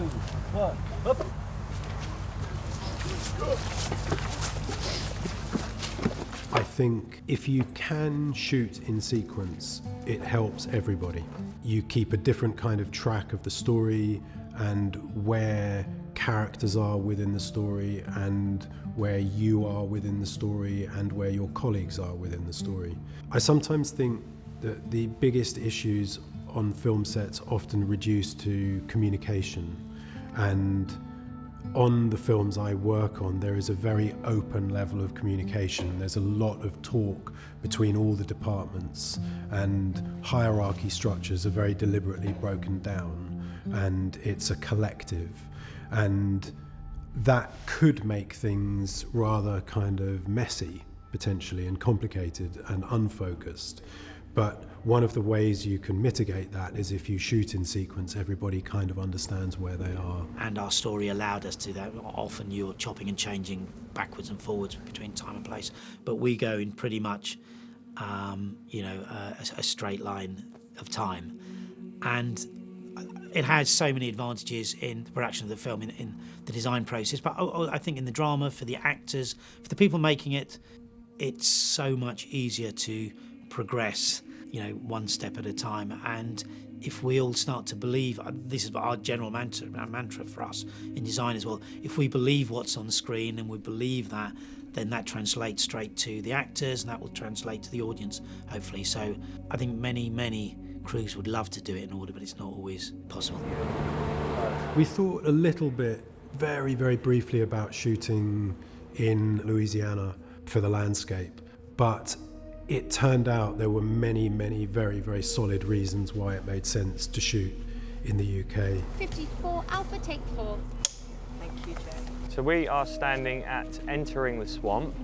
1, up. I think if you can shoot in sequence, it helps everybody. You keep a different kind of track of the story and where characters are within the story and where you are within the story and where your colleagues are within the story. I sometimes think that the biggest issues on film sets often reduce to communication, and on the films I work on, there is a very open level of communication. There's a lot of talk between all the departments, and hierarchy structures are very deliberately broken down, and it's a collective. And that could make things rather kind of messy, potentially, and complicated and unfocused. But one of the ways you can mitigate that is if you shoot in sequence, everybody kind of understands where they are. And our story allowed us to that. Often you're chopping and changing backwards and forwards between time and place, but we go in pretty much, a straight line of time. And it has so many advantages in the production of the film, in the design process, but I think in the drama, for the actors, for the people making it, it's so much easier to progress, one step at a time. And if we all start to believe, this is our general mantra for us in design as well, if we believe what's on the screen and we believe that, then that translates straight to the actors and that will translate to the audience, hopefully. So I think many crews would love to do it in order, but it's not always possible. We thought a little bit, very, very briefly, about shooting in Louisiana for the landscape, but it turned out there were many very, very solid reasons why it made sense to shoot in the UK. 54, Alpha, take 4. Thank you, Joe. So we are standing at entering the swamp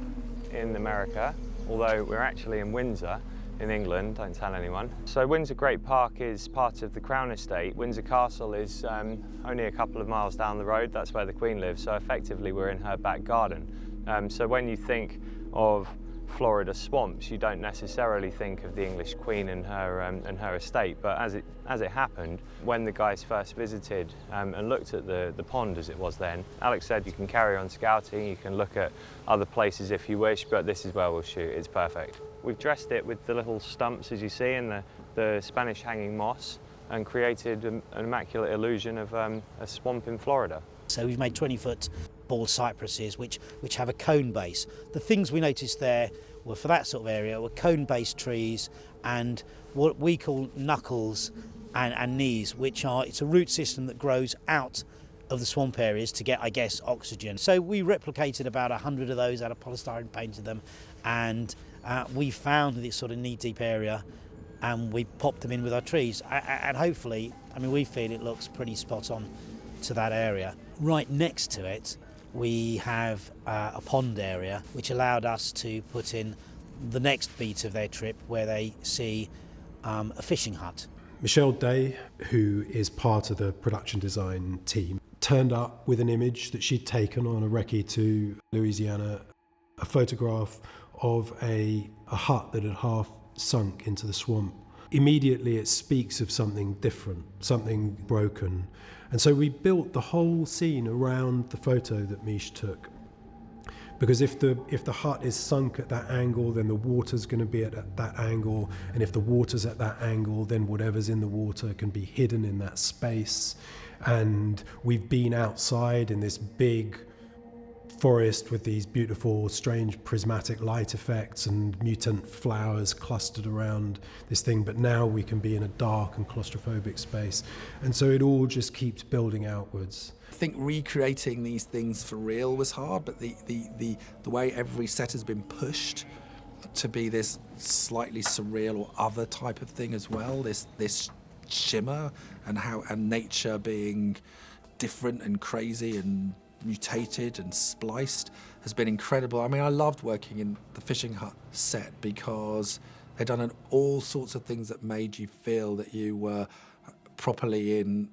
in America, although we're actually in Windsor in England, don't tell anyone. So Windsor Great Park is part of the Crown Estate. Windsor Castle is only a couple of miles down the road. That's where the Queen lives, so effectively we're in her back garden. So when you think of Florida swamps, you don't necessarily think of the English Queen and her estate, but as it happened, when the guys first visited and looked at the pond as it was then, Alex said you can carry on scouting, you can look at other places if you wish, but this is where we'll shoot, it's perfect. We've dressed it with the little stumps as you see and the Spanish hanging moss, and created an immaculate illusion of a swamp in Florida. So we've made 20-foot bald cypresses which have a cone base. The things we noticed there were, for that sort of area, were cone-based trees and what we call knuckles and knees, it's a root system that grows out of the swamp areas to get, I guess, oxygen. So we replicated about 100 of those out of polystyrene, painted them, and we found this sort of knee-deep area and we popped them in with our trees. And hopefully, we feel it looks pretty spot on to that area. Right next to it, we have a pond area which allowed us to put in the next beat of their trip where they see a fishing hut. Michelle Day, who is part of the production design team, turned up with an image that she'd taken on a recce to Louisiana, a photograph of a hut that had half sunk into the swamp. Immediately it speaks of something different, something broken. And so we built the whole scene around the photo that Mish took. Because if the hut is sunk at that angle, then the water's going to be at that angle. And if the water's at that angle, then whatever's in the water can be hidden in that space. And we've been outside in this big forest with these beautiful, strange prismatic light effects and mutant flowers clustered around this thing, but now we can be in a dark and claustrophobic space. And so it all just keeps building outwards. I think recreating these things for real was hard, but the way every set has been pushed to be this slightly surreal or other type of thing as well, this shimmer and nature being different and crazy and mutated and spliced has been incredible. I loved working in the fishing hut set because they'd done all sorts of things that made you feel that you were properly in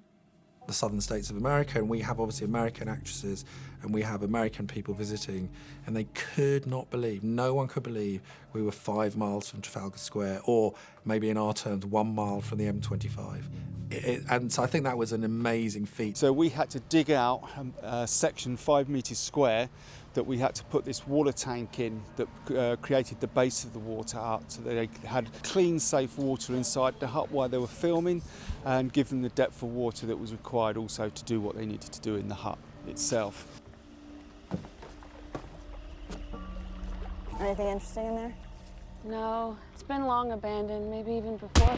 the southern states of America, and we have obviously American actresses and we have American people visiting, and they could not believe, no one could believe we were 5 miles from Trafalgar Square, or maybe in our terms 1 mile from the M25. And so I think that was an amazing feat. So we had to dig out a section 5 metres square that we had to put this water tank in that created the base of the water hut, so they had clean, safe water inside the hut while they were filming, and give them the depth of water that was required also to do what they needed to do in the hut itself. Anything interesting in there? No, it's been long abandoned, maybe even before.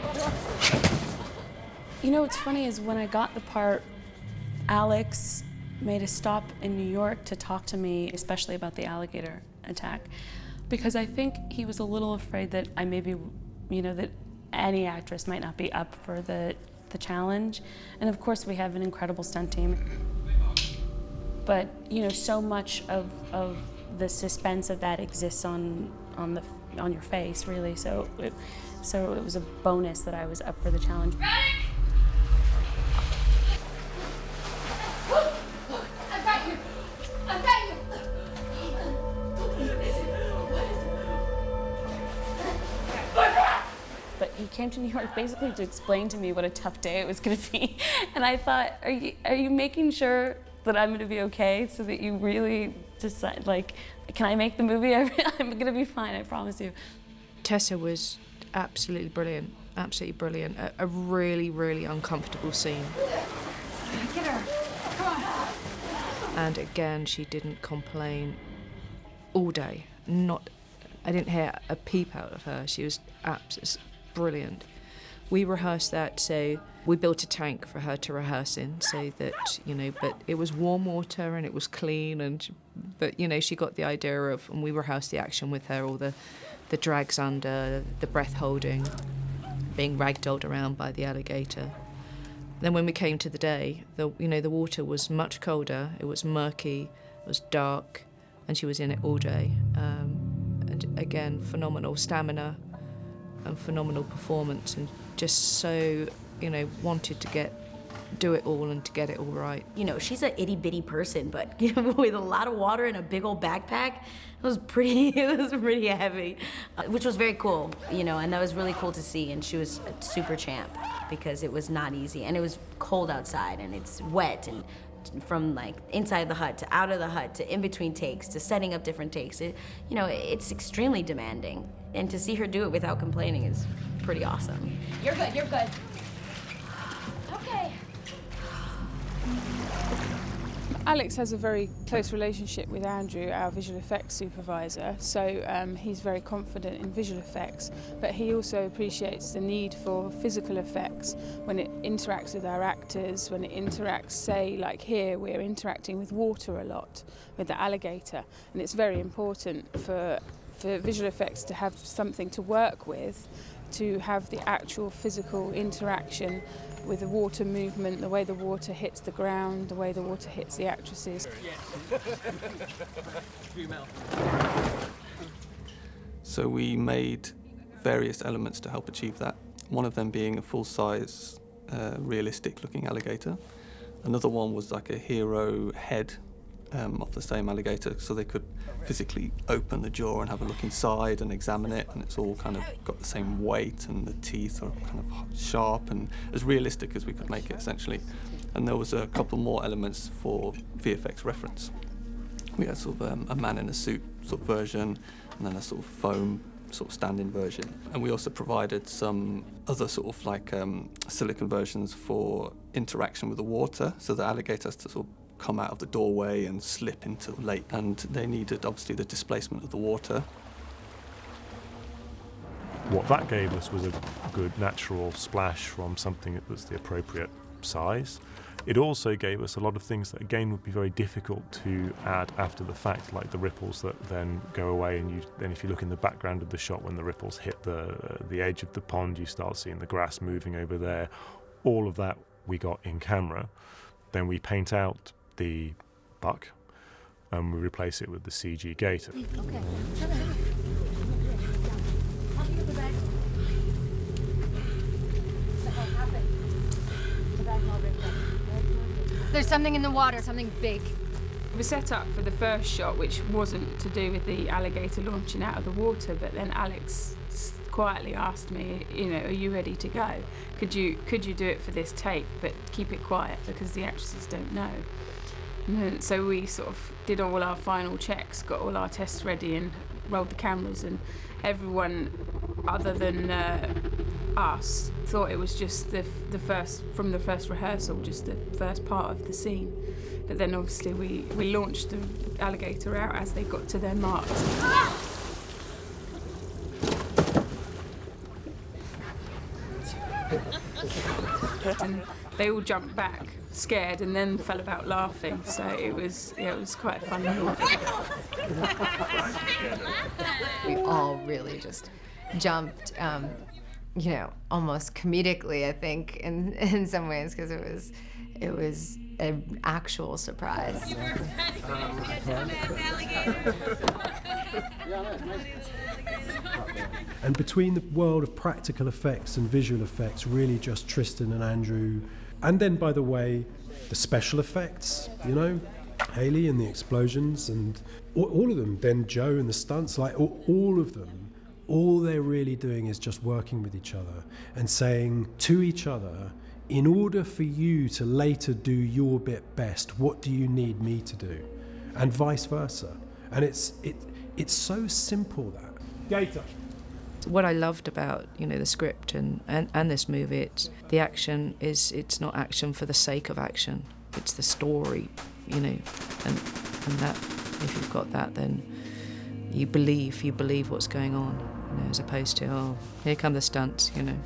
You know what's funny is when I got the part, Alex made a stop in New York to talk to me, especially about the alligator attack, because I think he was a little afraid that I maybe, you know, that any actress might not be up for the challenge. And of course we have an incredible stunt team. But, you know, so much of the suspense of that exists on your face, really. So it was a bonus that I was up for the challenge. But he came to New York basically to explain to me what a tough day it was going to be. And I thought, are you making sure that I'm going to be okay, so that you really decide, like, can I make the movie? I'm going to be fine, I promise you. Tessa was absolutely brilliant, absolutely brilliant. A really, really uncomfortable scene. Get her, come on. And again, she didn't complain all day. I didn't hear a peep out of her. She was absolutely brilliant. We rehearsed that, so we built a tank for her to rehearse in, so that, you know, but it was warm water and it was clean, but, you know, she got the idea of, and we rehearsed the action with her, all the drags under, the breath holding, being ragdolled around by the alligator. Then when we came to the day, the water was much colder, it was murky, it was dark, and she was in it all day. And again, phenomenal stamina and phenomenal performance, and just so, you know, wanted to do it all and to get it all right. You know, she's an itty bitty person, but with a lot of water and a big old backpack, it was pretty heavy, which was very cool, you know, and that was really cool to see. And she was a super champ, because it was not easy, and it was cold outside, and it's wet, and from like inside the hut to out of the hut to in between takes to setting up different takes, it's extremely demanding, and to see her do it without complaining is pretty awesome. You're good, you're good. Okay. Alex has a very close relationship with Andrew, our visual effects supervisor, so he's very confident in visual effects, but he also appreciates the need for physical effects when it interacts with our actors, when it interacts, say, like here, we're interacting with water a lot, with the alligator, and it's very important for visual effects to have something to work with, to have the actual physical interaction with the water movement, the way the water hits the ground, the way the water hits the actresses. So we made various elements to help achieve that. One of them being a full-size, realistic-looking alligator. Another one was like a hero head of the same alligator, so they could physically open the jaw and have a look inside and examine it, and it's all kind of got the same weight, and the teeth are kind of sharp and as realistic as we could make it, essentially. And there was a couple more elements for VFX reference. We had sort of a man in a suit sort of version, and then a sort of foam sort of stand-in version. And we also provided some other sort of like silicone versions for interaction with the water, so the alligator has to sort of come out of the doorway and slip into the lake, and they needed obviously the displacement of the water. What that gave us was a good natural splash from something that was the appropriate size. It also gave us a lot of things that again would be very difficult to add after the fact, like the ripples that then go away, and then if you look in the background of the shot, when the ripples hit the edge of the pond, you start seeing the grass moving over there. All of that we got in camera. Then we paint out the buck and we replace it with the CG gator. Okay. There's something in the water, something big. We set up for the first shot, which wasn't to do with the alligator launching out of the water, but then Alex quietly asked me, you know, are you ready to go? Could you do it for this take, but keep it quiet because the actresses don't know. And then, so we sort of did all our final checks, got all our tests ready and rolled the cameras, and everyone other than us thought it was just the first, from the first rehearsal, just the first part of the scene. But then obviously we launched the alligator out as they got to their marks. And they all jumped back, scared, and then fell about laughing. So it was quite funny. We all really just jumped, you know, almost comedically, I think, in some ways, because it was an actual surprise. And between the world of practical effects and visual effects, really just Tristan and Andrew, and then, by the way, the special effects, you know, Hayley and the explosions, and all of them, then Joe and the stunts, like all of them, all they're really doing is just working with each other and saying to each other, in order for you to later do your bit best, what do you need me to do? And vice versa. And it's so simple, that. Gator. What I loved about, you know, the script and this movie, it's the action it's not action for the sake of action. It's the story, you know, and that, if you've got that, then you believe what's going on, you know, as opposed to, oh, here come the stunts, you know.